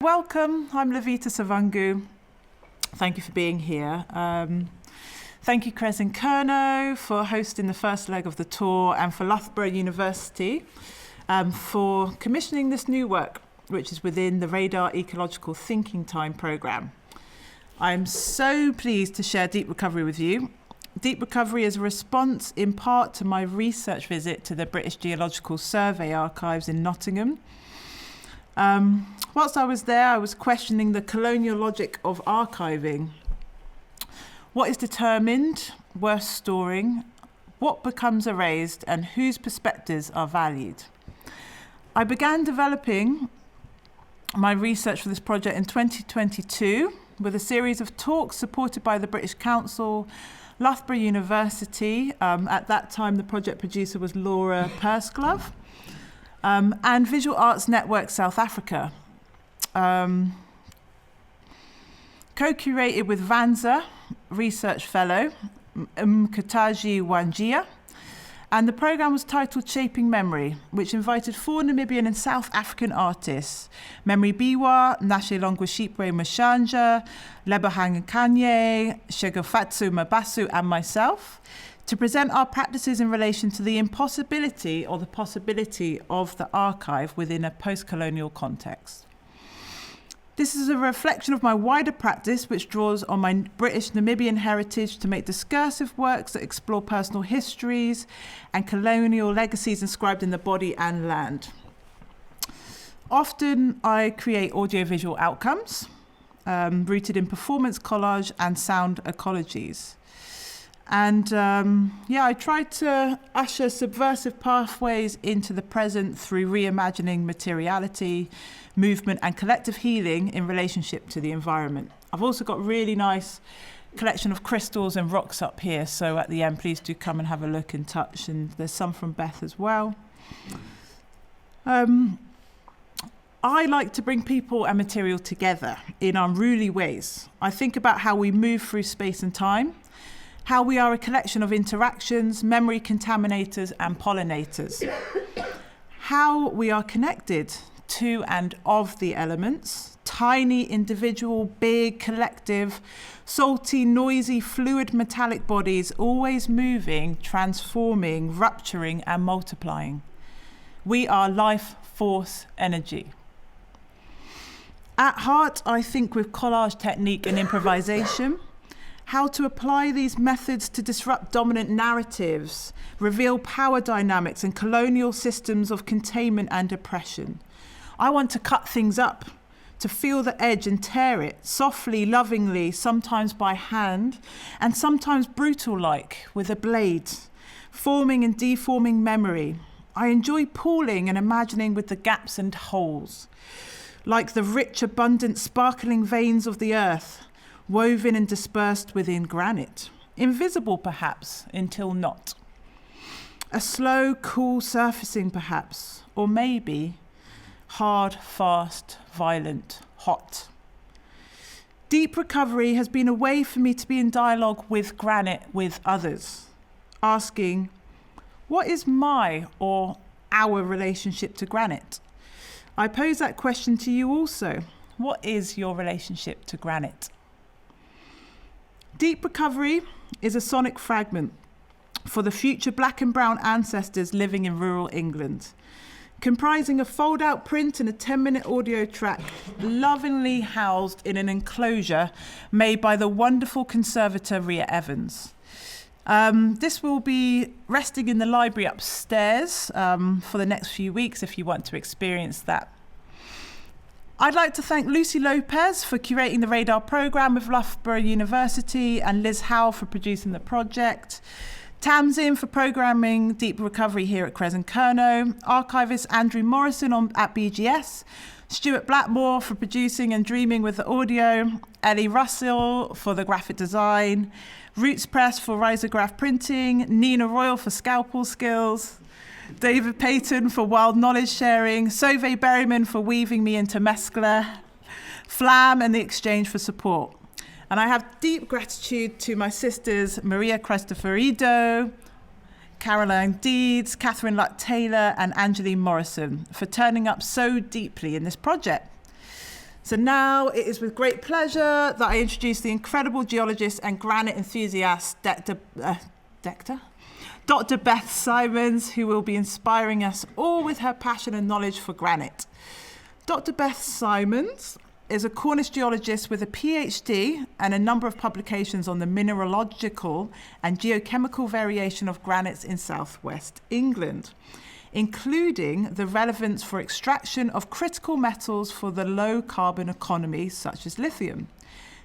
Welcome, I'm Libita Sibungu. Thank you for being here. Thank you, Kresen Kernow, for hosting the first leg of the tour, and for Loughborough University for commissioning this new work, which is within the Radar Ecological Thinking Time programme. I'm so pleased to share Deep Recovery with you. Deep Recovery is a response in part to my research visit to the British Geological Survey archives in Nottingham. Whilst I was there, I was questioning the colonial logic of archiving. What is determined, worth storing, what becomes erased, and whose perspectives are valued? I began developing my research for this project in 2022 with a series of talks supported by the British Council, Loughborough University, at that time the project producer was Laura Pursglove, and Visual Arts Network South Africa. Co-curated with Vanza, research fellow, Mkataji Wanjia, and the programme was titled Shaping Memory, which invited 4 Namibian and South African artists, Memory Biwa, Nashe Longwashipwe Mashanja, Lebohang Kanye, Shegofatsu Mabasu, and myself, to present our practices in relation to the impossibility or the possibility of the archive within a post-colonial context. This is a reflection of my wider practice, which draws on my British Namibian heritage to make discursive works that explore personal histories and colonial legacies inscribed in the body and land. Often I create audiovisual outcomes rooted in performance collage and sound ecologies. And I try to usher subversive pathways into the present through reimagining materiality, movement, and collective healing in relationship to the environment. I've also got a really nice collection of crystals and rocks up here, so at the end, please do come and have a look and touch, and there's some from Beth as well. I like to bring people and material together in unruly ways. I think about how we move through space and time, how we are a collection of interactions, memory contaminators and pollinators, how we are connected to and of the elements, tiny, individual, big, collective, salty, noisy, fluid, metallic bodies, always moving, transforming, rupturing and multiplying. We are life force energy. At heart, I think with collage technique and improvisation, how to apply these methods to disrupt dominant narratives, reveal power dynamics and colonial systems of containment and oppression. I want to cut things up, to feel the edge and tear it, softly, lovingly, sometimes by hand, and sometimes brutal-like, with a blade, forming and deforming memory. I enjoy pooling and imagining with the gaps and holes, like the rich, abundant, sparkling veins of the earth, woven and dispersed within granite, invisible perhaps, until not. A slow, cool surfacing perhaps, or maybe hard, fast, violent, hot. Deep recovery has been a way for me to be in dialogue with granite, with others, asking, what is my or our relationship to granite? I pose that question to you also. What is your relationship to granite? Deep recovery is a sonic fragment for the future black and brown ancestors living in rural England, comprising a fold-out print and a 10-minute audio track lovingly housed in an enclosure made by the wonderful conservator Ria Evans. This will be resting in the library upstairs for the next few weeks if you want to experience that. I'd like to thank Lucy Lopez for curating the Radar programme with Loughborough University and Liz Howell for producing the project, Tamsin for programming Deep Recovery here at Kresen Kernow, archivist Andrew Morrison at BGS, Stuart Blackmore for producing and dreaming with the audio, Ellie Russell for the graphic design, Roots Press for risograph printing, Nina Royal for scalpel skills, David Payton for wild knowledge sharing, Sove Berryman for weaving me into mescla, Flam and the Exchange for support. And I have deep gratitude to my sisters Maria Cristoferido, Caroline Deeds, Catherine Luck-Taylor and Angeline Morrison for turning up so deeply in this project. So now it is with great pleasure that I introduce the incredible geologist and granite enthusiast, Dr Beth Simons, who will be inspiring us all with her passion and knowledge for granite. Dr Beth Simons is a Cornish geologist with a PhD and a number of publications on the mineralogical and geochemical variation of granites in southwest England, including the relevance for extraction of critical metals for the low carbon economy, such as lithium.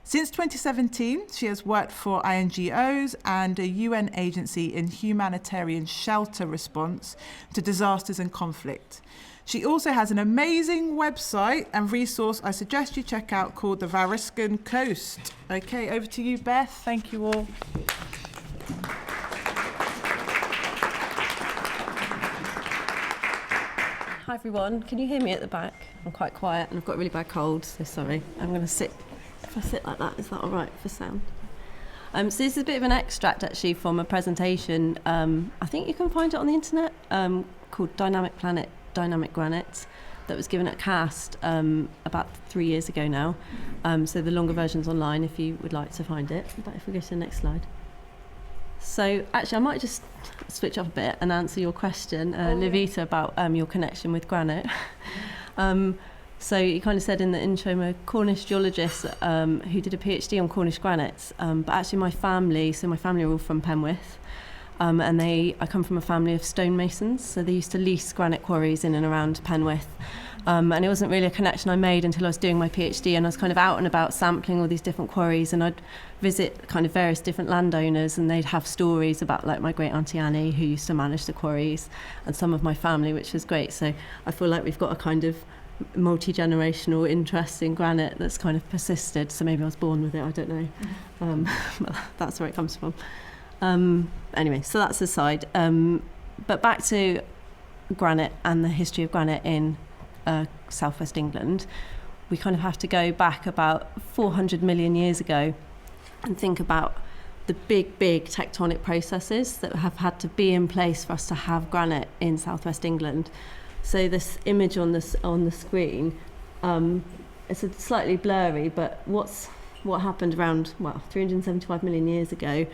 Since 2017, she has worked for INGOs and a UN agency in humanitarian shelter response to disasters and conflict. She also has an amazing website and resource I suggest you check out called the Variscan Coast. Okay, over to you, Beth. Thank you all. Hi everyone, can you hear me at the back? I'm quite quiet and I've got a really bad cold, so sorry. I'm going to sit, if I sit like that, is that all right for sound? So this is a bit of an extract actually from a presentation, I think you can find it on the internet, called Dynamic Planet, Dynamic Granites, that was given at CAST about 3 years ago now. So the longer version's online if you would like to find it. But if we go to the next slide. So actually I might just switch up a bit and answer your question, Libita, about your connection with granite. So you kind of said in the intro, I'm a Cornish geologist who did a PhD on Cornish granites, but actually my family are all from Penwith, and I come from a family of stonemasons, so they used to lease granite quarries in and around Penwith. And it wasn't really a connection I made until I was doing my PhD, and I was kind of out and about sampling all these different quarries, and I'd visit kind of various different landowners, and they'd have stories about like my great auntie Annie, who used to manage the quarries, and some of my family, which was great. So I feel like we've got a kind of multi-generational interest in granite that's kind of persisted. So maybe I was born with it, I don't know. That's where it comes from. Anyway, so that's aside. But back to granite and the history of granite in southwest England, we kind of have to go back about 400 million years ago and think about the big tectonic processes that have had to be in place for us to have granite in southwest England. So this image on the screen, it's a slightly blurry, but what happened around 375 million years ago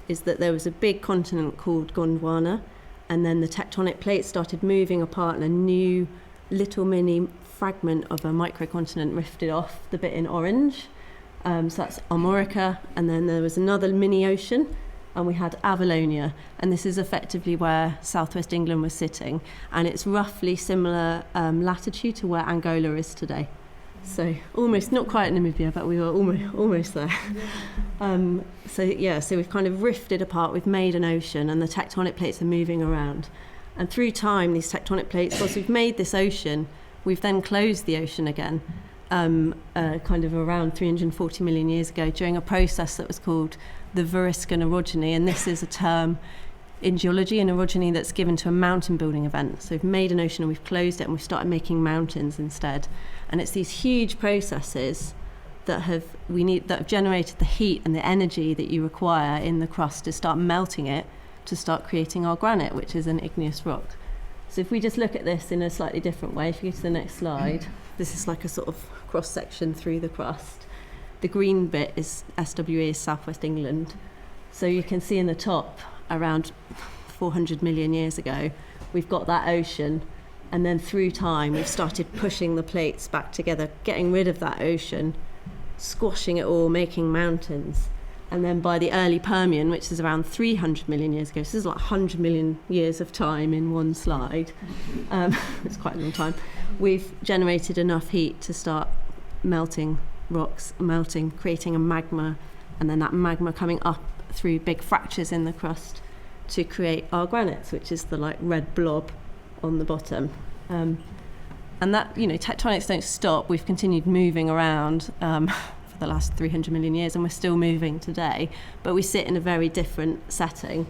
is that there was a big continent called Gondwana, and then the tectonic plates started moving apart, and a new little mini fragment of a microcontinent rifted off, the bit in orange. So that's Armorica, and then there was another mini ocean, and we had Avalonia, and this is effectively where southwest England was sitting, and it's roughly similar latitude to where Angola is today. So almost, not quite Namibia, but we were almost there. So we've kind of rifted apart, we've made an ocean, and the tectonic plates are moving around. And through time, these tectonic plates, once we've made this ocean, we've then closed the ocean again, kind of around 340 million years ago, during a process that was called the Variscan orogeny. And this is a term in geology, an orogeny that's given to a mountain building event. So we've made an ocean and we've closed it, and we've started making mountains instead. And it's these huge processes that have generated the heat and the energy that you require in the crust to start melting it, to start creating our granite, which is an igneous rock. So if we just look at this in a slightly different way, if you go to the next slide, this is like a sort of cross-section through the crust. The green bit is SWE, is southwest England. So you can see in the top, around 400 million years ago, we've got that ocean, and then through time we've started pushing the plates back together, getting rid of that ocean, squashing it all, making mountains. And then by the early Permian, which is around 300 million years ago, so this is like 100 million years of time in one slide, it's quite a long time, we've generated enough heat to start melting rocks, creating a magma, and then that magma coming up through big fractures in the crust to create our granites, which is the like red blob on the bottom. And that, tectonics don't stop. We've continued moving around for the last 300 million years, and we're still moving today, but we sit in a very different setting.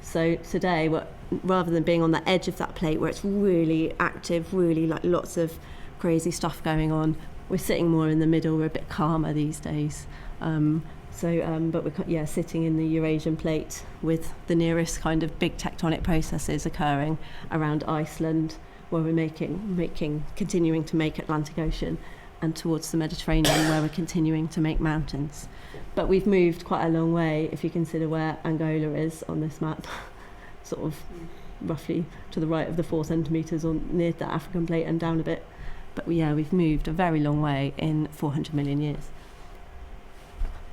So today, rather than being on the edge of that plate where it's really active, really like lots of crazy stuff going on, we're sitting more in the middle. We're a bit calmer these days. But we're sitting in the Eurasian plate with the nearest kind of big tectonic processes occurring around Iceland, where we're continuing to make Atlantic Ocean, and towards the Mediterranean, where we're continuing to make mountains. But we've moved quite a long way if you consider where Angola is on this map, sort of roughly to the right of the 4 centimetres on near the African plate and down a bit. But we've moved a very long way in 400 million years.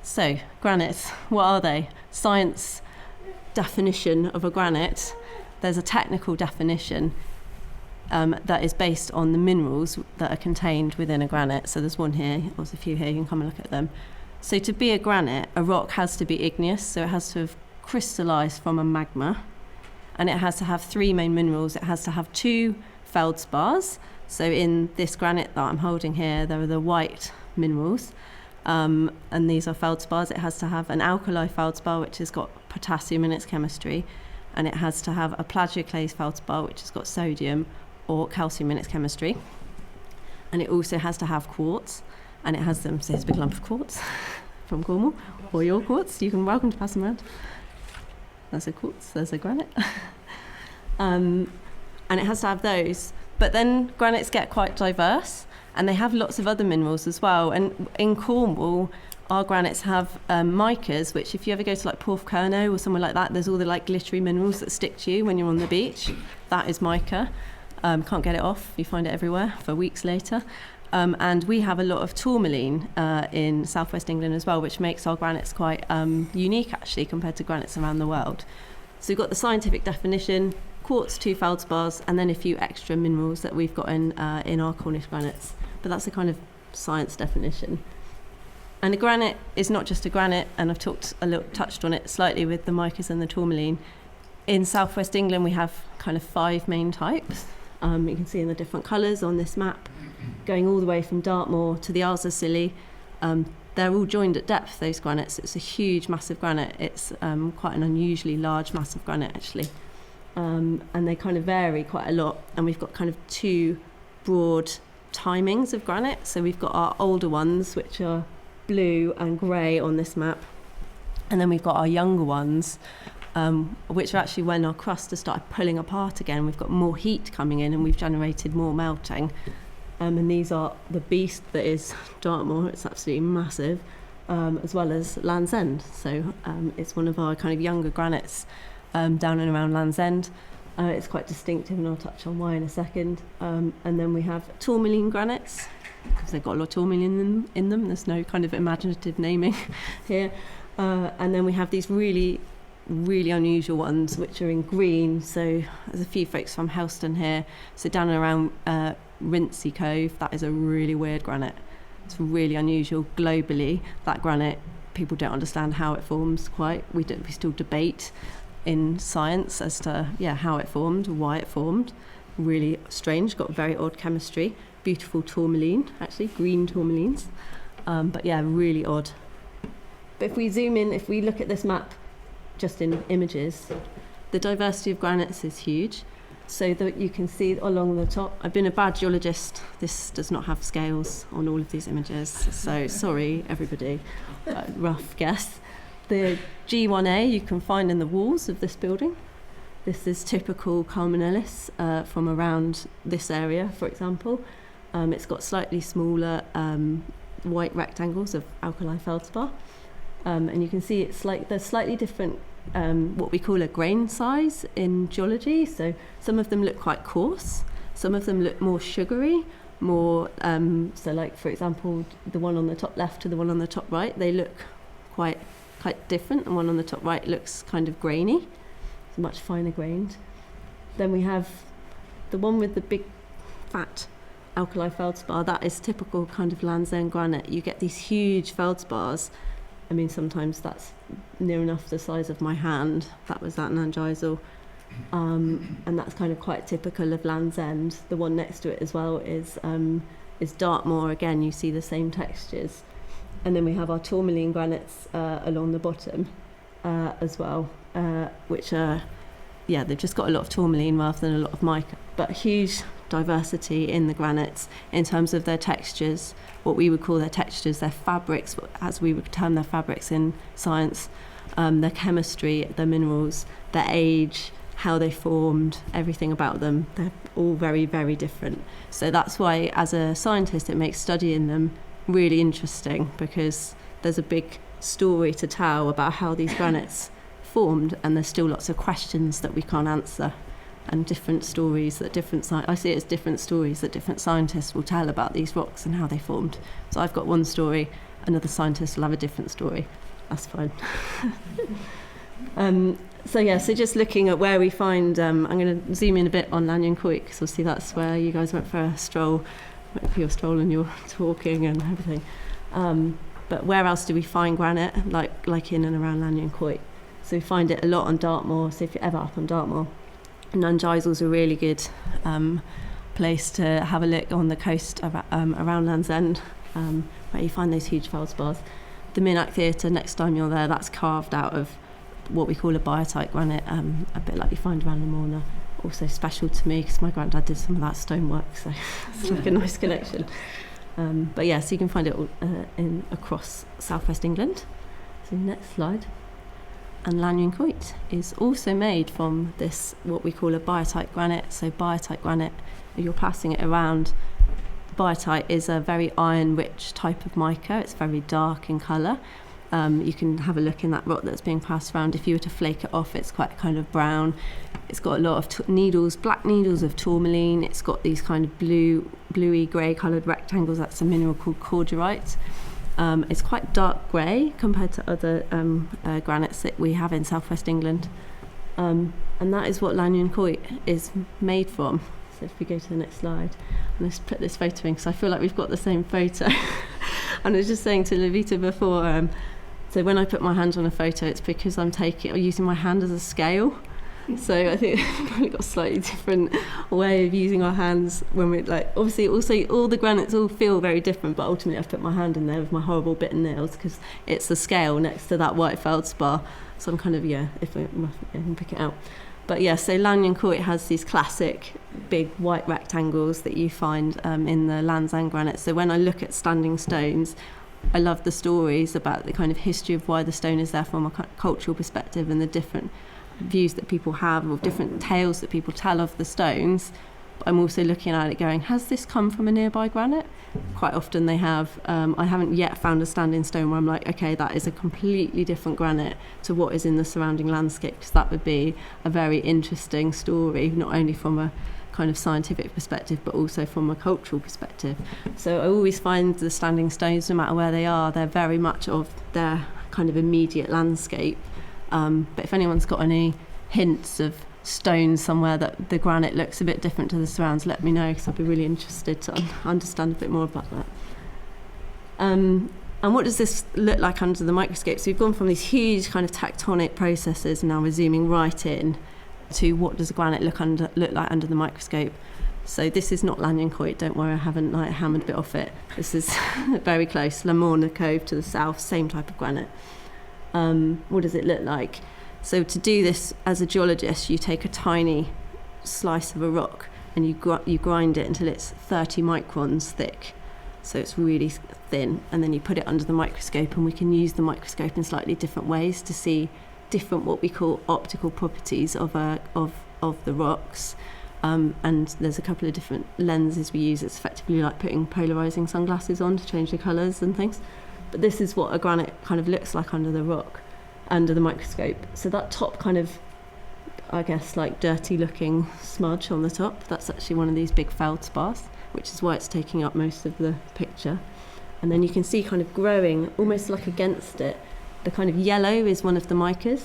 So, granites, what are they? Science definition of a granite. There's a technical definition that is based on the minerals that are contained within a granite. So there's one here, there's a few here, you can come and look at them. So to be a granite, a rock has to be igneous, so it has to have crystallised from a magma, and it has to have 3 main minerals. It has to have 2 feldspars. So in this granite that I'm holding here, there are the white minerals, and these are feldspars. It has to have an alkali feldspar, which has got potassium in its chemistry, and it has to have a plagioclase feldspar, which has got sodium or calcium in its chemistry. And it also has to have quartz, and it has them, so here's a big lump of quartz from Cornwall, or your quartz. You can welcome to pass them around. There's a quartz, there's a granite. And it has to have those. But then granites get quite diverse, and they have lots of other minerals as well. And in Cornwall, our granites have micas, which if you ever go to like Kernow or somewhere like that, there's all the like glittery minerals that stick to you when you're on the beach. That is mica. Can't get it off. You find it everywhere for weeks later. And we have a lot of tourmaline in southwest England as well, which makes our granites quite unique actually compared to granites around the world. So we've got the scientific definition, quartz, 2 feldspars, and then a few extra minerals that we've got in our Cornish granites. But that's the kind of science definition. And a granite is not just a granite, and I've touched on it slightly with the micas and the tourmaline. In southwest England, we have kind of 5 main types. You can see in the different colours on this map, going all the way from Dartmoor to the Isles of Scilly. They're all joined at depth, those granites. It's a huge, massive granite. It's quite an unusually large, massive granite, actually. And they kind of vary quite a lot. And we've got kind of 2 broad timings of granite. So we've got our older ones, which are blue and grey on this map. And then we've got our younger ones, which are actually when our crust has started pulling apart again. We've got more heat coming in and we've generated more melting. And these are the beast that is Dartmoor. It's absolutely massive, as well as Land's End. So it's one of our kind of younger granites down and around Land's End. It's quite distinctive, and I'll touch on why in a second. And then we have tourmaline granites, because they've got a lot of tourmaline in them. There's no kind of imaginative naming here. And then we have these really, really unusual ones, which are in green. So there's a few folks from Helston here. So down and around Rinsey Cove, that is a really weird granite. It's really unusual globally. That granite, people don't understand how it forms quite. We still debate in science as to how it formed, why it formed. Really strange, got very odd chemistry. Beautiful tourmaline, actually, green tourmalines. But really odd. But if we zoom in, if we look at this map just in images, the diversity of granites is huge. So that you can see along the top, I've been a bad geologist. This does not have scales on all of these images. So sorry, everybody, rough guess. The G1A you can find in the walls of this building. This is typical Culminalis from around this area, for example. It's got slightly smaller white rectangles of alkali feldspar. And you can see there's slightly different what we call a grain size in geology. So some of them look quite coarse, some of them look more sugary, more so like, for example, the one on the top left to the one on the top right, they look quite different. And one on the top right looks kind of grainy. It's much finer grained. Then we have the one with the big fat alkali feldspar. That is typical kind of Land's End granite. You get these huge feldspars. I mean, sometimes that's near enough the size of my hand. That was that Nangisel. And that's kind of quite typical of Land's End. The one next to it as well is Dartmoor. Again, you see the same textures. And then we have our tourmaline granites along the bottom as well, which are, they've just got a lot of tourmaline rather than a lot of mica. But huge diversity in the granites in terms of their textures, what we would call their textures, their fabrics, as we would term their fabrics in science, their chemistry, their minerals, their age, how they formed, everything about them. They're all very, very different. So that's why, as a scientist, it makes studying them really interesting, because there's a big story to tell about how these granites formed, and there's still lots of questions that we can't answer, and different stories that I see it as different stories that different scientists will tell about these rocks and how they formed. So I've got one story, another scientist will have a different story. That's fine. So just looking at where we find, I'm going to zoom in a bit on Lanyon Coit, because obviously that's where you guys went for a stroll. Went for your stroll and your talking and everything. But where else do we find granite, like in and around Lanyon Coit? So we find it a lot on Dartmoor. So if you're ever up on Dartmoor, Nungisel's a really good place to have a look on the coast around Land's End, where you find those huge feldspars. The Minack Theatre, next time you're there, that's carved out of what we call a biotite granite, a bit like you find around Lamorna. Also special to me because my granddad did some of that stonework, so it's like a nice connection. But yeah, so you can find it all, across southwest England. So next slide. And Lanyon Coit is also made from this, what we call a biotite granite. So biotite granite, you're passing it around. Biotite is a very iron-rich type of mica. It's very dark in colour. You can have a look in that rock that's being passed around. If you were to flake it off, it's quite kind of brown. It's got a lot of needles, black needles of tourmaline. It's got these kind of bluey grey coloured rectangles. That's a mineral called cordierite. It's quite dark grey compared to other granites that we have in southwest England. And that is what Lanyon Coit is made from. So if we go to the next slide, and let's put this photo in because I feel like we've got the same photo. And I was just saying to Libita before, so when I put my hand on a photo, it's because I'm using my hand as a scale. So I think we've probably got a slightly different way of using our hands when we're obviously also all the granites all feel very different, but ultimately I've put my hand in there with my horrible bitten nails because it's the scale next to that white feldspar. So I'm kind of, if I can pick it out. But yeah, so Lanyon Coit has these classic big white rectangles that you find in the Land's End granite. So when I look at standing stones, I love the stories about the kind of history of why the stone is there from a cultural perspective and the different views that people have or different tales that people tell of the stones. But I'm also looking at it going, has this come from a nearby granite? Quite often they have. I haven't yet found a standing stone where I'm like, okay, that is a completely different granite to what is in the surrounding landscape, because that would be a very interesting story, not only from a kind of scientific perspective but also from a cultural perspective. So I always find the standing stones, no matter where they are, they're very much of their kind of immediate landscape. But if anyone's got any hints of stones somewhere that the granite looks a bit different to the surrounds, let me know, because I'd be really interested to understand a bit more about that. And what does this look like under the microscope? So we've gone from these huge kind of tectonic processes, and now we're zooming right in to what does a granite look like under the microscope. So this is not Lanyon Coit, don't worry, I haven't hammered a bit off it. This is very close, Lamorna Cove to the south, same type of granite. What does it look like? So to do this as a geologist, you take a tiny slice of a rock and you grind it until it's 30 microns thick. So it's really thin, and then you put it under the microscope, and we can use the microscope in slightly different ways to see different what we call optical properties of the rocks. And there's a couple of different lenses we use. It's effectively like putting polarizing sunglasses on to change the colours and things. But this is what a granite kind of looks like under the rock, under the microscope. So that top kind of, I guess, like dirty looking smudge on the top, that's actually one of these big feldspars, which is why it's taking up most of the picture. And then you can see kind of growing almost like against it, the kind of yellow is one of the micas.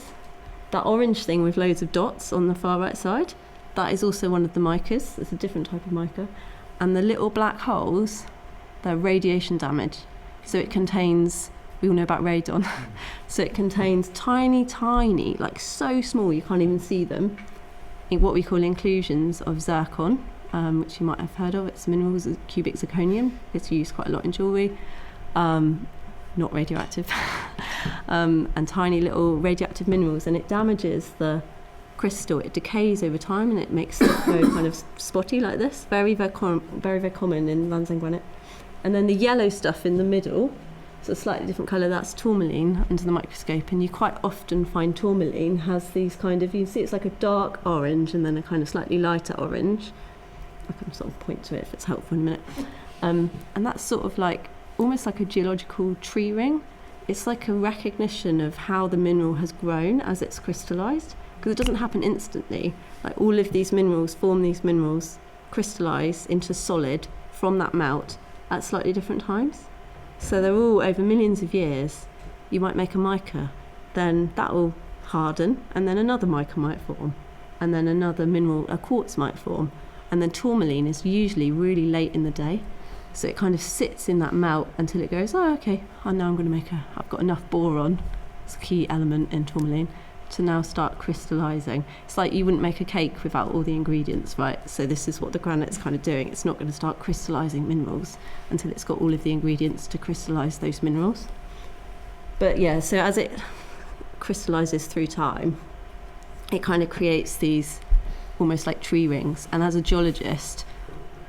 That orange thing with loads of dots on the far right side, that is also one of the micas. It's a different type of mica. And the little black holes, they're radiation damage. So it contains, we all know about radon, so it contains tiny, like so small you can't even see them, in what we call inclusions of zircon, which you might have heard of. It's minerals, cubic zirconium. It's used quite a lot in jewellery, not radioactive, and tiny little radioactive minerals, and it damages the crystal. It decays over time and it makes it go kind of spotty like this, very, very common in Land's End granite. And then the yellow stuff in the middle, So a slightly different colour, that's tourmaline under the microscope, and you quite often find tourmaline has these kind of, you can see it's like a dark orange and then a kind of slightly lighter orange. I can sort of point to it if it's helpful in a minute. And that's sort of like, almost like a geological tree ring. It's like a recognition of how the mineral has grown as it's crystallised, because it doesn't happen instantly. Like all of these minerals form these minerals, crystallise into solid from that melt at slightly different times. So they're all over millions of years. You might make a mica, then that will harden, and then another mica might form, and then another mineral, a quartz might form, and then tourmaline is usually really late in the day. So it kind of sits in that melt until it goes, oh, okay, I know I'm going to I've got enough boron, it's a key element in tourmaline, to now start crystallising. It's like you wouldn't make a cake without all the ingredients, right? So this is what the granite's kind of doing. It's not going to start crystallising minerals until it's got all of the ingredients to crystallise those minerals. But yeah, so as it crystallises through time, it kind of creates these almost like tree rings. And as a geologist,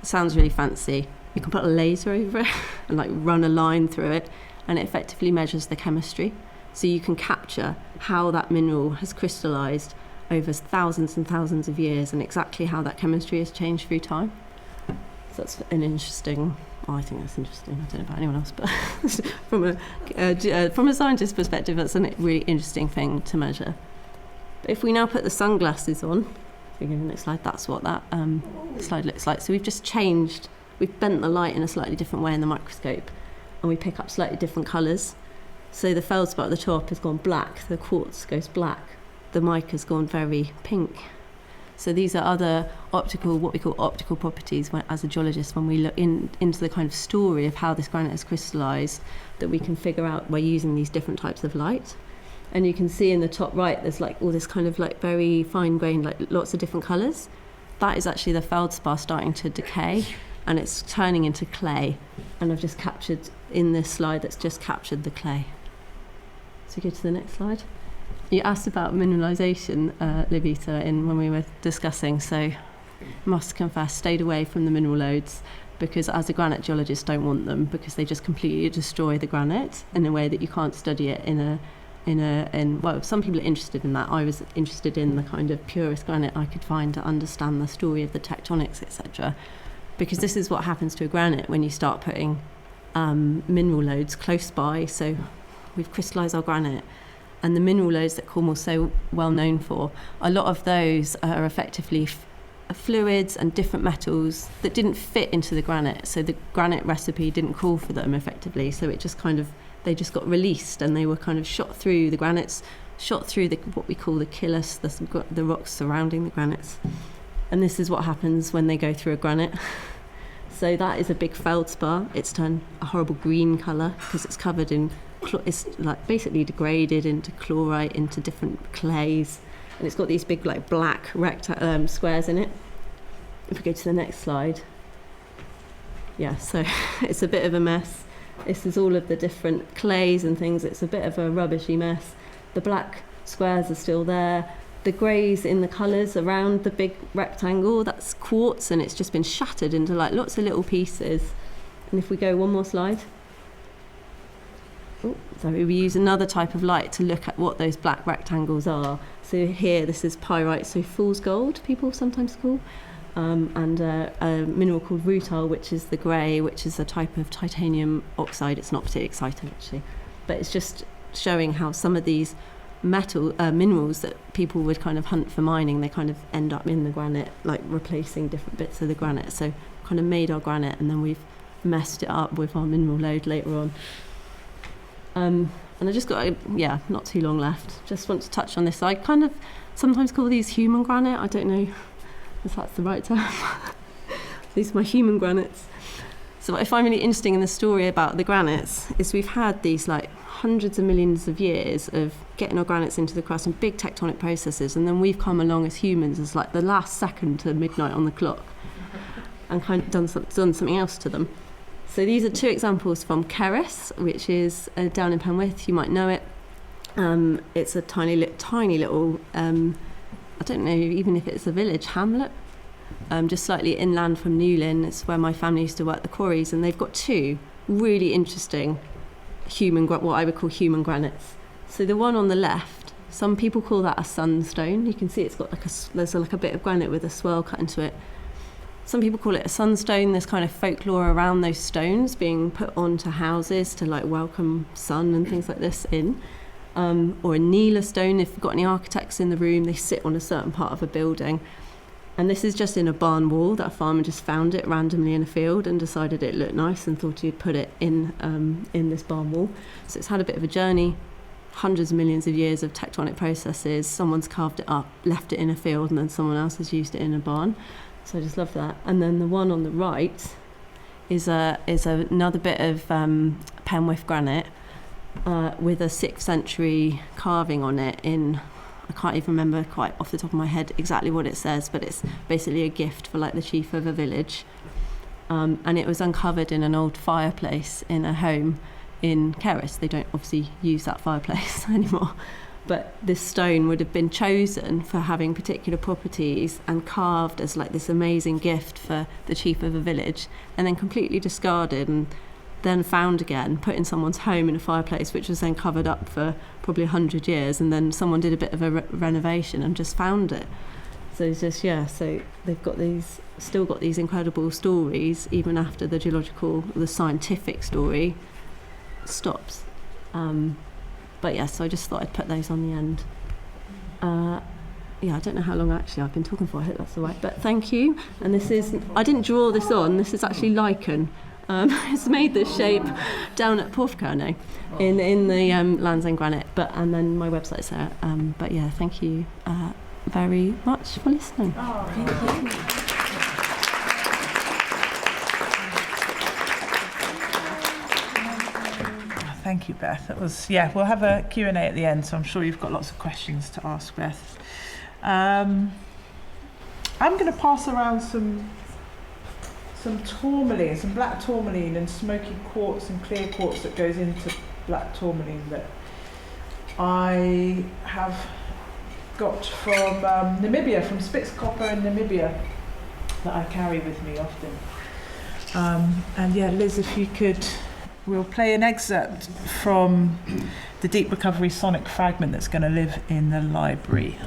it sounds really fancy. You can put a laser over it and like run a line through it, and it effectively measures the chemistry. So you can capture how that mineral has crystallised over thousands and thousands of years and exactly how that chemistry has changed through time. So that's an interesting, I think that's interesting, I don't know about anyone else, but from a scientist's perspective, that's a really interesting thing to measure. But if we now put the sunglasses on, if we go to the next slide, that's what that slide looks like. So we've just changed, we've bent the light in a slightly different way in the microscope, and we pick up slightly different colours. So the feldspar at the top has gone black, the quartz goes black, the mica's gone very pink. So these are other optical, what we call optical properties as a geologist, when we look into the kind of story of how this granite has crystallised, that we can figure out by using these different types of light. And you can see in the top right, there's like all this kind of like very fine grained, like lots of different colours. That is actually the feldspar starting to decay, and it's turning into clay. And I've just captured in this slide, that's just captured the clay. So go to the next slide. You asked about mineralisation, Libita, when we were discussing, so I must confess, stayed away from the mineral lodes, because as a granite geologist don't want them, because they just completely destroy the granite in a way that you can't study it well, some people are interested in that. I was interested in the kind of purest granite I could find to understand the story of the tectonics, etc. Because this is what happens to a granite when you start putting mineral lodes close by. So we've crystallised our granite, and the mineral lodes that Cornwall's so well known for, a lot of those are effectively fluids and different metals that didn't fit into the granite. So the granite recipe didn't call for them effectively. So it just kind of, they just got released, and they were kind of shot through the granites, shot through what we call the chilus, the rocks surrounding the granites. And this is what happens when they go through a granite. So that is a big feldspar. It's turned a horrible green colour because it's covered in, it's like basically degraded into chlorite, into different clays, and it's got these big like black squares in it. If we go to the next slide. Yeah, so it's a bit of a mess. This is all of the different clays and things. It's a bit of a rubbishy mess. The black squares are still there. The greys in the colours around the big rectangle, that's quartz, and it's just been shattered into like lots of little pieces. And if we go one more slide. So we use another type of light to look at what those black rectangles are. So here, this is pyrite, so fool's gold, people sometimes call, and a mineral called rutile, which is the grey, which is a type of titanium oxide. It's not particularly exciting, actually, but it's just showing how some of these minerals that people would kind of hunt for mining, they kind of end up in the granite, like replacing different bits of the granite. So kind of made our granite, and then we've messed it up with our mineral load later on. And I just got, not too long left. Just want to touch on this. So I kind of sometimes call these human granite. I don't know if that's the right term. These are my human granites. So what I find really interesting in the story about the granites is we've had these like hundreds of millions of years of getting our granites into the crust and big tectonic processes, and then we've come along as humans as like the last second to midnight on the clock and kind of done something else to them. So these are two examples from Kerris, which is down in Penwith. You might know it. It's a tiny little, I don't know even if it's a village, hamlet, just slightly inland from Newlyn. It's where my family used to work the quarries, and they've got two really interesting what I would call human granites. So the one on the left, some people call that a sunstone. You can see it's got there's a bit of granite with a swirl cut into it. Some people call it a sunstone. There's kind of folklore around those stones being put onto houses to like welcome sun and things like this in. Or a Neela stone, if you've got any architects in the room, they sit on a certain part of a building. And this is just in a barn wall that a farmer just found it randomly in a field and decided it looked nice and thought he'd put it in this barn wall. So it's had a bit of a journey, hundreds of millions of years of tectonic processes. Someone's carved it up, left it in a field, and then someone else has used it in a barn. So I just love that. And then the one on the right is another bit of Penwith granite with a 6th century carving on it in, I can't even remember quite off the top of my head exactly what it says, but it's basically a gift for like the chief of a village. And it was uncovered in an old fireplace in a home in Kerris. They don't obviously use that fireplace anymore. But this stone would have been chosen for having particular properties and carved as like this amazing gift for the chief of a village, and then completely discarded and then found again, put in someone's home in a fireplace, which was then covered up for probably 100 years, and then someone did a bit of a renovation and just found it. So it's just, so they've still got these incredible stories even after the scientific story stops. But yes, so I just thought I'd put those on the end. I don't know how long actually I've been talking for. I hope that's all right. But thank you. And I didn't draw this on. This is actually lichen. It's made this shape down at Porthcurno in the Land's End granite. And then my website's there. But yeah, thank you very much for listening. Oh, thank you. Thank you, Beth. That was, we'll have a Q&A at the end, so I'm sure you've got lots of questions to ask Beth. I'm going to pass around some tourmaline, some black tourmaline and smoky quartz and clear quartz that goes into black tourmaline that I have got from Namibia, from Spitzkoppe in Namibia, that I carry with me often. And Liz, if you could... We'll play an excerpt from the Deep Recovery sonic fragment that's going to live in the library.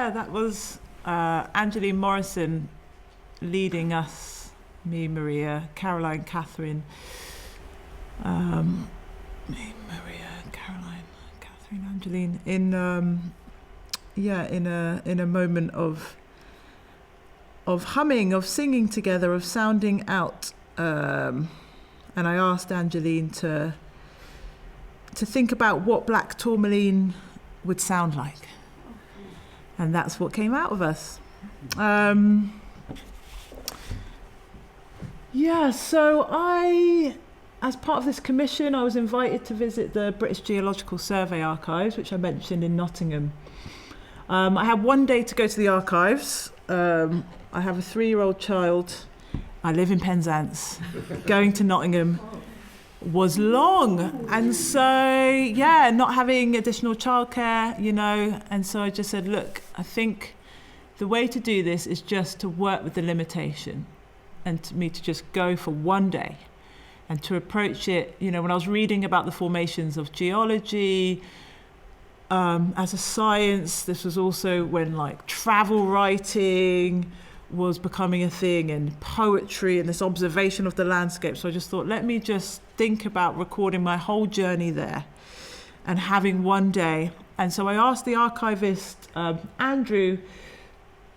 That was Angeline Morrison leading us, me, Maria, Caroline, Catherine, Angeline, in a moment of humming, of singing together, of sounding out. And I asked Angeline to think about what black tourmaline would sound like. And that's what came out of us. So as part of this commission, I was invited to visit the British Geological Survey archives, which I mentioned in Nottingham. I had one day to go to the archives. I have a 3-year-old child. I live in Penzance, going to Nottingham was long. And so, not having additional childcare, and so I just said, look, I think the way to do this is just to work with the limitation and to me to just go for one day and to approach it, when I was reading about the formations of geology as a science. This was also when like travel writing was becoming a thing and poetry and this observation of the landscape. So I just thought, let me just think about recording my whole journey there and having one day. And so I asked the archivist, Andrew,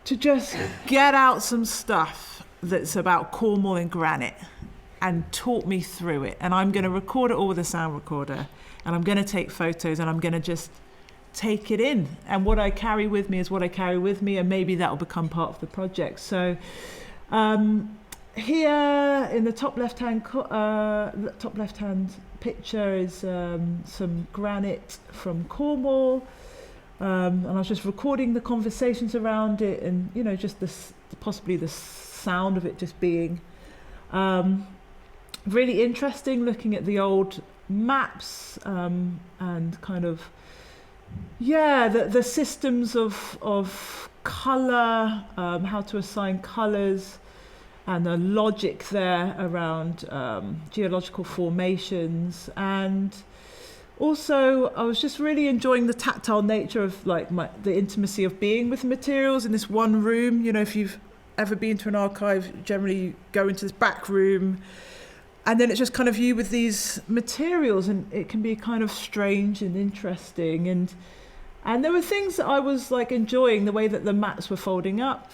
to just get out some stuff that's about Cornwall and granite and talk me through it. And I'm going to record it all with a sound recorder, and I'm going to take photos, and I'm going to just take it in. And what I carry with me is what I carry with me, and maybe that will become part of the project. So here in the top left-hand picture is some granite from Cornwall. And I was just recording the conversations around it, and just possibly the sound of it just being really interesting, looking at the old maps and kind of the systems of colour, how to assign colours, and the logic there around geological formations. And also, I was just really enjoying the tactile nature of the intimacy of being with the materials in this one room. If you've ever been to an archive, generally you go into this back room, and then it's just kind of you with these materials, and it can be kind of strange and interesting. And there were things that I was enjoying, the way that the mats were folding up.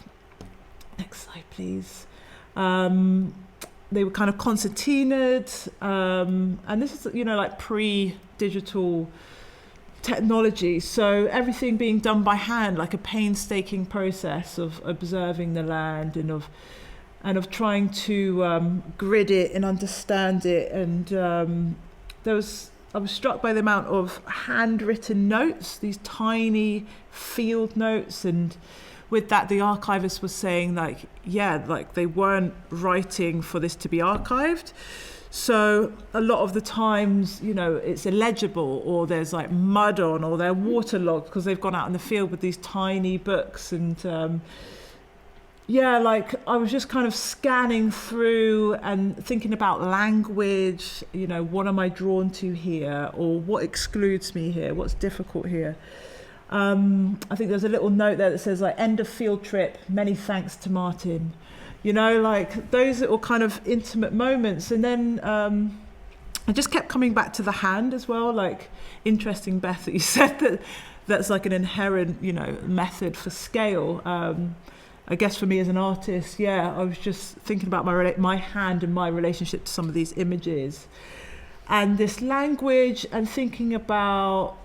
Next slide, please. They were kind of concertinaed, and this is pre-digital technology, so everything being done by hand, like a painstaking process of observing the land and of trying to grid it and understand it. And I was struck by the amount of handwritten notes, these tiny field notes, and with that, the archivist was saying they weren't writing for this to be archived. So a lot of the times, it's illegible, or there's mud on, or they're waterlogged because they've gone out in the field with these tiny books. And I was just kind of scanning through and thinking about language, what am I drawn to here, or what excludes me here, what's difficult here. I think there's a little note there that says end of field trip, many thanks to Martin. Those little kind of intimate moments. And then I just kept coming back to the hand as well. Interesting, Beth, that you said that's an inherent, method for scale. I guess for me as an artist, I was just thinking about my hand and my relationship to some of these images. And this language, and thinking about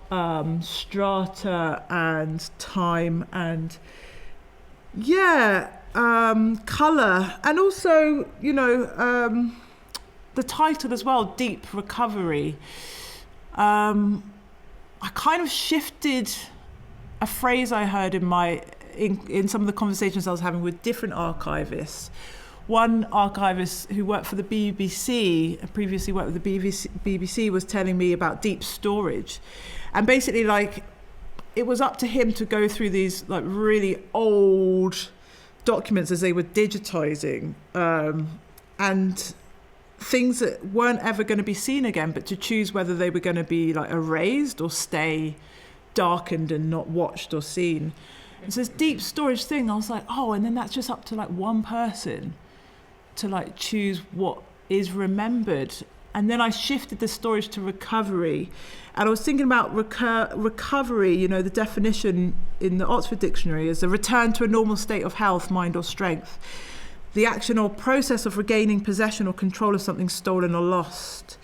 strata and time and colour, and also the title as well, Deep Recovery. I kind of shifted a phrase I heard in some of the conversations I was having with different archivists. One archivist who worked for the BBC, previously worked with the BBC, was telling me about deep storage. And basically, it was up to him to go through these really old documents as they were digitizing, and things that weren't ever going to be seen again, but to choose whether they were going to be erased or stay darkened and not watched or seen. And so this deep storage thing, I was and then that's just up to one person to choose what is remembered. And then I shifted the storage to recovery, and I was thinking about recovery. The definition in the Oxford Dictionary is a return to a normal state of health, mind or strength, the action or process of regaining possession or control of something stolen or lost.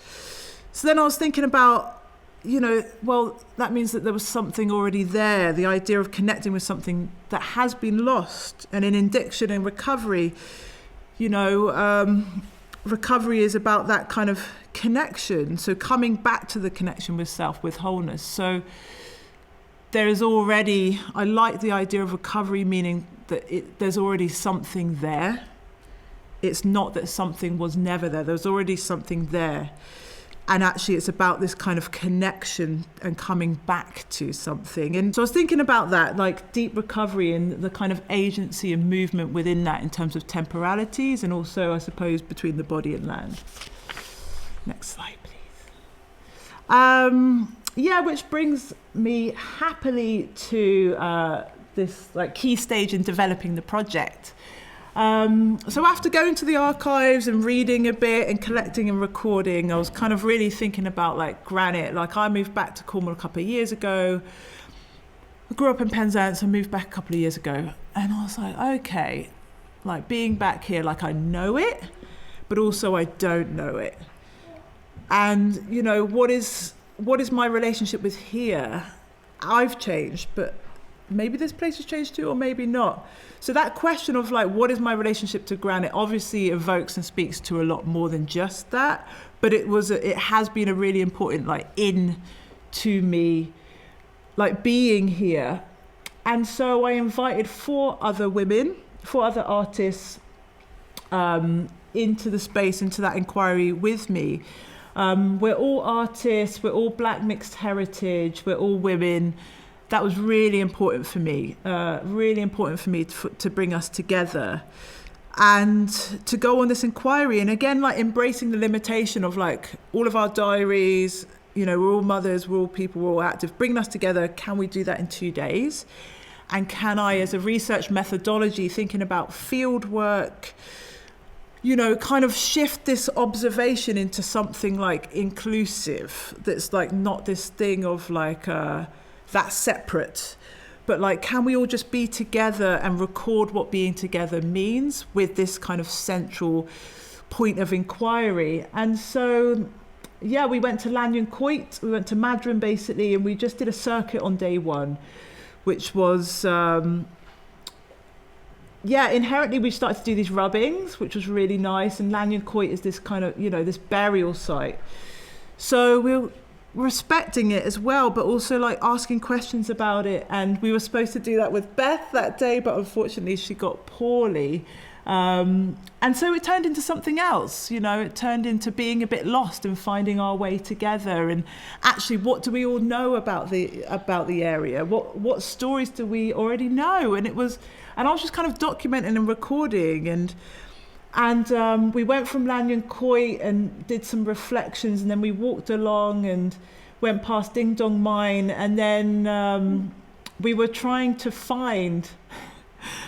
So then I was thinking about, that means that there was something already there, the idea of connecting with something that has been lost. And in addiction and recovery, recovery is about that kind of connection. So coming back to the connection with self, with wholeness. So there is already, I like the idea of recovery, meaning that there's already something there. It's not that something was never there. There's already something there. And actually it's about this kind of connection and coming back to something. And so I was thinking about that, like deep recovery and the kind of agency and movement within that in terms of temporalities, and also, I suppose, between the body and land. Next slide, please. Which brings me happily to this like key stage in developing the project. So after going to the archives and reading a bit and collecting and recording, I was kind of really thinking about like granite. Like I moved back to Cornwall a couple of years ago. I grew up in Penzance and moved back a couple of years ago. And I was like, okay, like being back here, like I know it, but also I don't know it. And, you know, what is my relationship with here? I've changed, but maybe this place has changed too, or maybe not. So that question of like, what is my relationship to granite obviously evokes and speaks to a lot more than just that. But it has been a really important like in to me, like being here. And so I invited 4 other artists into the space, into that inquiry with me. We're all artists, we're all Black mixed heritage, we're all women. That was really important for me, to bring us together and to go on this inquiry. And again, like embracing the limitation of like all of our diaries, you know, we're all mothers, we're all people, we're all active, bringing us together. Can we do that in 2 days? And can I, as a research methodology, thinking about field work, you know, kind of shift this observation into something like inclusive, that's like not this thing of like, that's separate, but like, can we all just be together and record what being together means with this kind of central point of inquiry? And so, yeah, we went to Lanyon Coit, we went to Madron basically, and we just did a circuit on day 1, which was, inherently we started to do these rubbings, which was really nice. And Lanyon Coit is this kind of, you know, this burial site. So we're respecting it as well, but also like asking questions about it. And we were supposed to do that with Beth that day, but unfortunately she got poorly. And so it turned into something else, you know, it turned into being a bit lost and finding our way together. And actually, what do we all know about the area? What stories do we already know? And I was just kind of documenting and recording, and we went from Lanyon Coit and did some reflections, and then we walked along and went past Ding Dong Mine, and then we were trying to find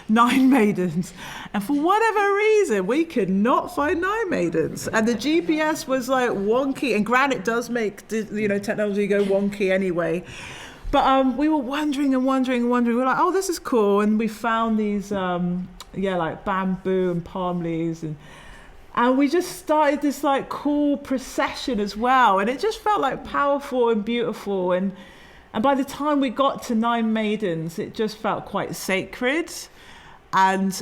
9 maidens, and for whatever reason we could not find 9 maidens, and the GPS was like wonky, and granite does make, you know, technology go wonky anyway. But we were wondering. We were like, oh, this is cool. And we found these, like bamboo and palm leaves. And we just started this like cool procession as well. And it just felt like powerful and beautiful. And by the time we got to 9 maidens, it just felt quite sacred. And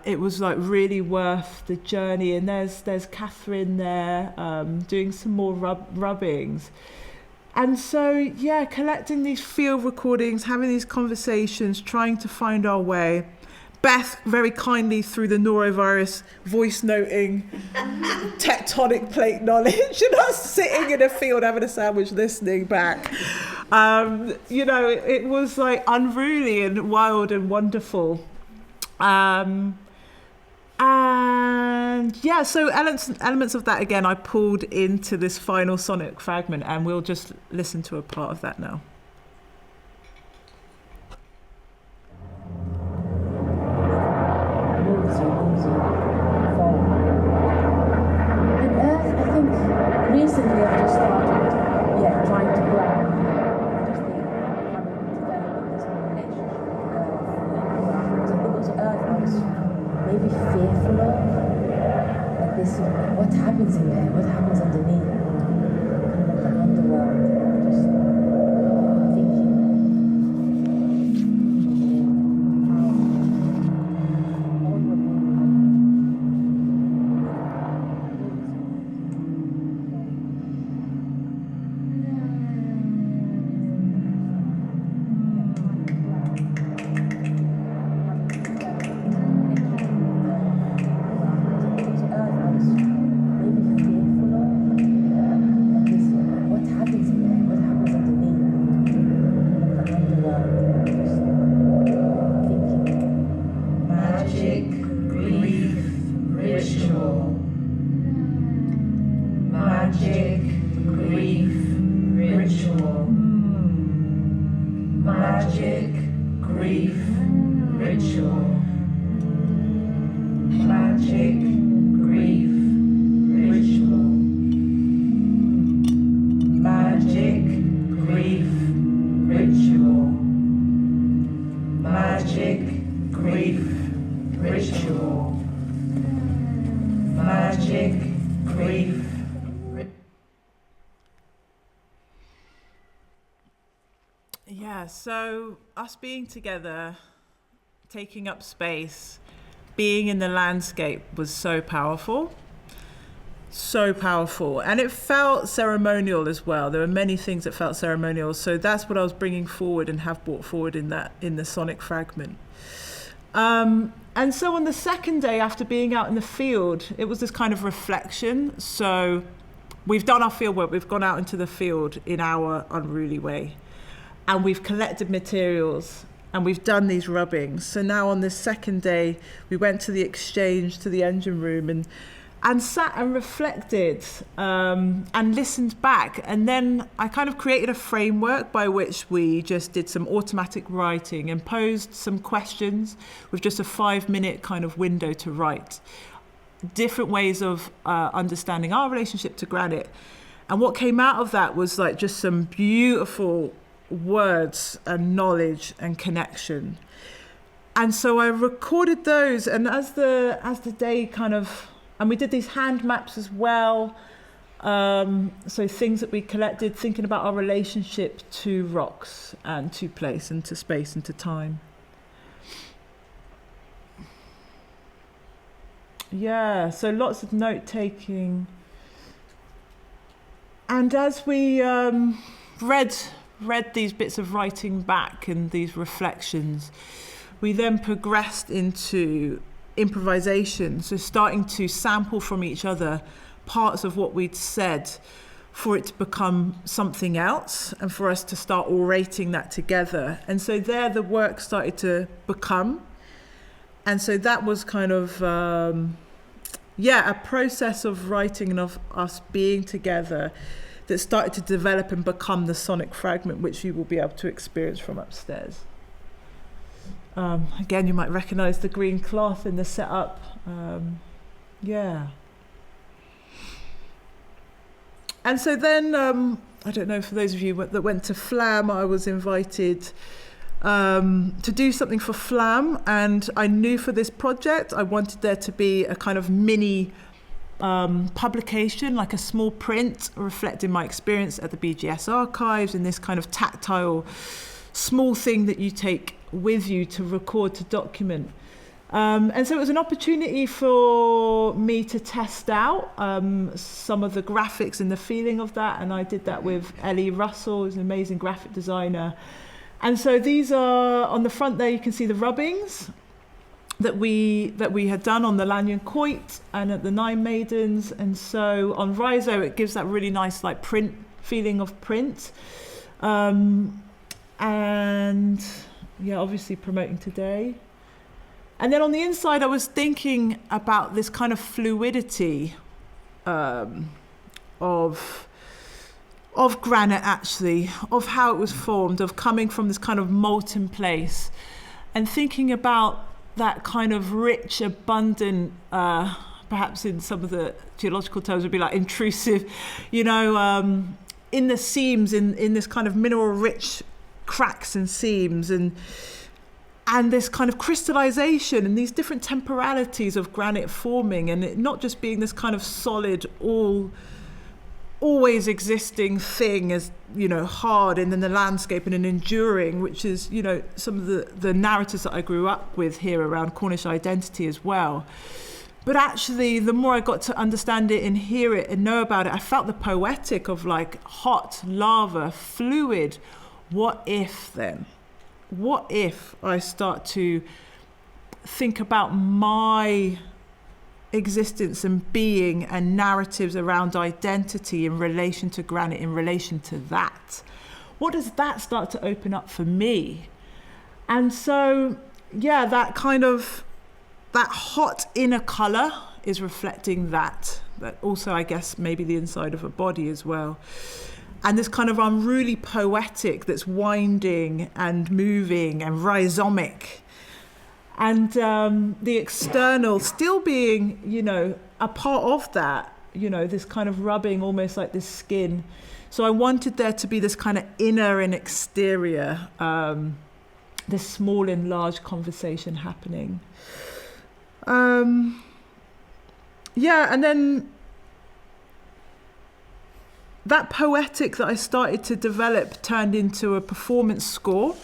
it was like really worth the journey. And there's Catherine there doing some more rubbings. And so, yeah, collecting these field recordings, having these conversations, trying to find our way. Beth, very kindly, through the norovirus, voice noting tectonic plate knowledge, and us sitting in a field having a sandwich, listening back. You know, it was like unruly and wild and wonderful. And yeah, so elements of that, again, I pulled into this final sonic fragment, and we'll just listen to a part of that now. In Earth, I think recently I've just started, trying to ground. I just think having developed this relationship with Earth. So I think it was Earth I was maybe fearful of, like this, what happens in there, what happens underneath, kind of like the underworld, just ritual, magic, grief, ritual, magic, grief, ritual, magic, grief, ritual, magic, grief. Yeah, so us being together, taking up space, being in the landscape was so powerful. So powerful. And it felt ceremonial as well. There were many things that felt ceremonial. So that's what I was bringing forward and have brought forward in the sonic fragment. And so on the second day after being out in the field, it was this kind of reflection. So we've done our field work. We've gone out into the field in our unruly way. And we've collected materials and we've done these rubbings. So now on this second day, we went to the exchange, to the engine room and sat and reflected and listened back. And then I kind of created a framework by which we just did some automatic writing and posed some questions with just a 5-minute kind of window to write. Different ways of understanding our relationship to granite. And what came out of that was like just some beautiful words and knowledge and connection. And so I recorded those, and as the day kind of, and we did these hand maps as well, so things that we collected, thinking about our relationship to rocks and to place and to space and to time. Yeah, so lots of note taking. And as we read these bits of writing back and these reflections, we then progressed into improvisation, so starting to sample from each other parts of what we'd said for it to become something else and for us to start orating that together. And so there the work started to become. And so that was kind of, a process of writing and of us being together that started to develop and become the sonic fragment, which you will be able to experience from upstairs. Again, you might recognize the green cloth in the setup. And so then, I don't know, for those of you that went to FLAM, I was invited to do something for FLAM, and I knew for this project, I wanted there to be a kind of mini publication, like a small print reflecting my experience at the BGS archives in this kind of tactile small thing that you take with you to record, to document. And so it was an opportunity for me to test out some of the graphics and the feeling of that, and I did that with Ellie Russell, who's an amazing graphic designer. And so these are, on the front there you can see the rubbings that we had done on the Lanyon Coit and at the Nine Maidens. And so on Rhizo it gives that really nice like print feeling of print. And yeah, obviously promoting today. And then on the inside I was thinking about this kind of fluidity of granite, actually, of how it was formed, of coming from this kind of molten place, and thinking about that kind of rich, abundant, perhaps in some of the geological terms would be like intrusive, in the seams, in this kind of mineral-rich cracks and seams, and this kind of crystallization and these different temporalities of granite forming, and it not just being this kind of solid, always existing thing as, hard and in the landscape and an enduring, which is, some of the narratives that I grew up with here around Cornish identity as well. But actually, the more I got to understand it and hear it and know about it, I felt the poetic of like hot lava, fluid. What if then? What if I start to think about my existence and being and narratives around identity in relation to granite, in relation to that? What does that start to open up for me? And so, yeah, that hot inner colour is reflecting that also, I guess, maybe the inside of a body as well. And this kind of unruly poetic that's winding and moving and rhizomic. And the external still being, you know, a part of that, you know, this kind of rubbing, almost like this skin. So I wanted there to be this kind of inner and exterior, this small and large conversation happening. Yeah, and then that poetic that I started to develop turned into a performance score.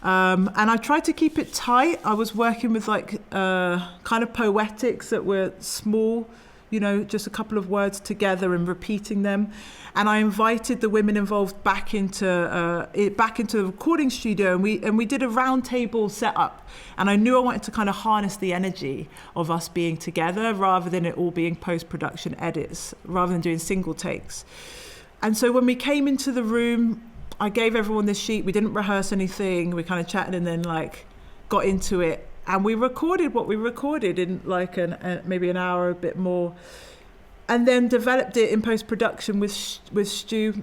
And I tried to keep it tight. I was working with like kind of poetics that were small, you know, just a couple of words together and repeating them. And I invited the women involved back into the recording studio, and we did a round table setup. And I knew I wanted to kind of harness the energy of us being together rather than it all being post-production edits, rather than doing single takes. And so when we came into the room, I gave everyone this sheet. We didn't rehearse anything. We kind of chatted and then like got into it. And we recorded what we recorded in like maybe an hour, a bit more. And then developed it in post-production with Stu,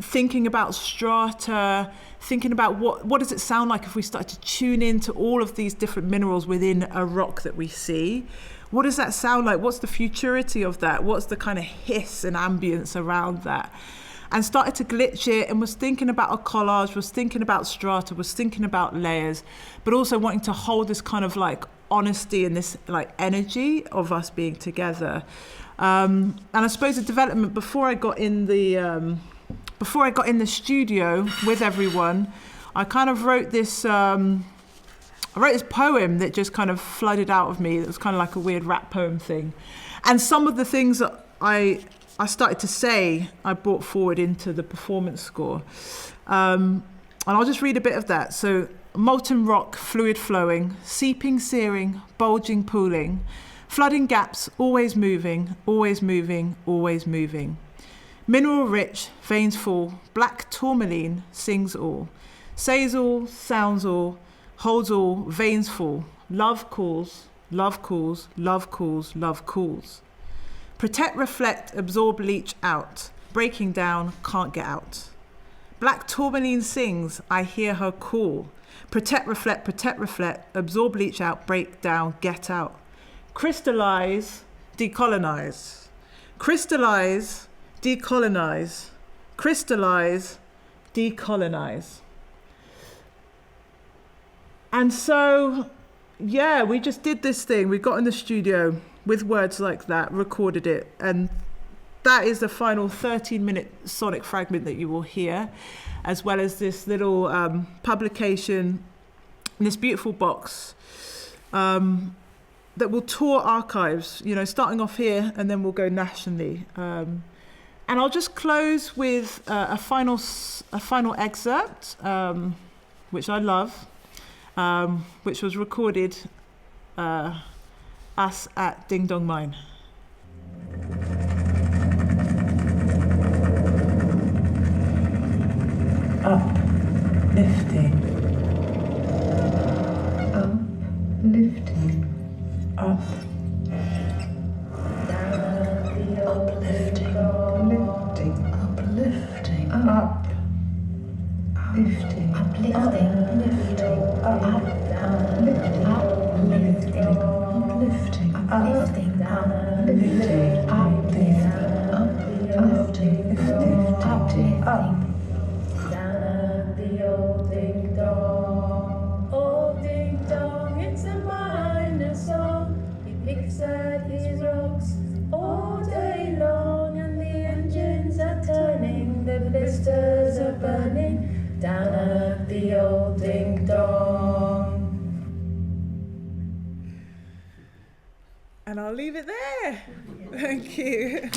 thinking about strata, thinking about what does it sound like if we start to tune into all of these different minerals within a rock that we see. What does that sound like? What's the futurity of that? What's the kind of hiss and ambience around that? And started to glitch it, and was thinking about a collage, was thinking about strata, was thinking about layers, but also wanting to hold this kind of like honesty and this like energy of us being together. And I suppose the development before I got in the studio with everyone, I kind of wrote this poem that just kind of flooded out of me. It was kind of like a weird rap poem thing. And some of the things that I started to say, I brought forward into the performance score. And I'll just read a bit of that. So, molten rock, fluid flowing, seeping, searing, bulging, pooling, flooding gaps, always moving, always moving, always moving. Mineral rich, veins full, black tourmaline sings all, says all, sounds all, holds all, veins full, love calls, love calls, love calls, love calls. Protect, reflect, absorb, leach out. Breaking down, can't get out. Black tourmaline sings, I hear her call. Protect, reflect, absorb, leach out, break down, get out. Crystallize, decolonize. Crystallize, decolonize. Crystallize, decolonize. And so, yeah, we just did this thing. We got in the studio with words like that, recorded it, and that is the final 13-minute sonic fragment that you will hear, as well as this little publication in this beautiful box that will tour archives, you know, starting off here and then we'll go nationally. And I'll just close with a final excerpt, which I love, which was recorded us at Ding Dong Mine. Uplifting. Uplifting. Up. Uplifting. Uplifting. Uplifting. Up. Lifting. Uplifting. Lifting. Up. Lifting. Uplifting. Uplifting. Uplifting. Uplifting. Uplifting. Uplifting. Up. Old ding dong, it's a miner song. He picks at his rocks all day long, and the engines are turning, the blisters are burning down at the old ding dong. And I'll leave it there. Thank you.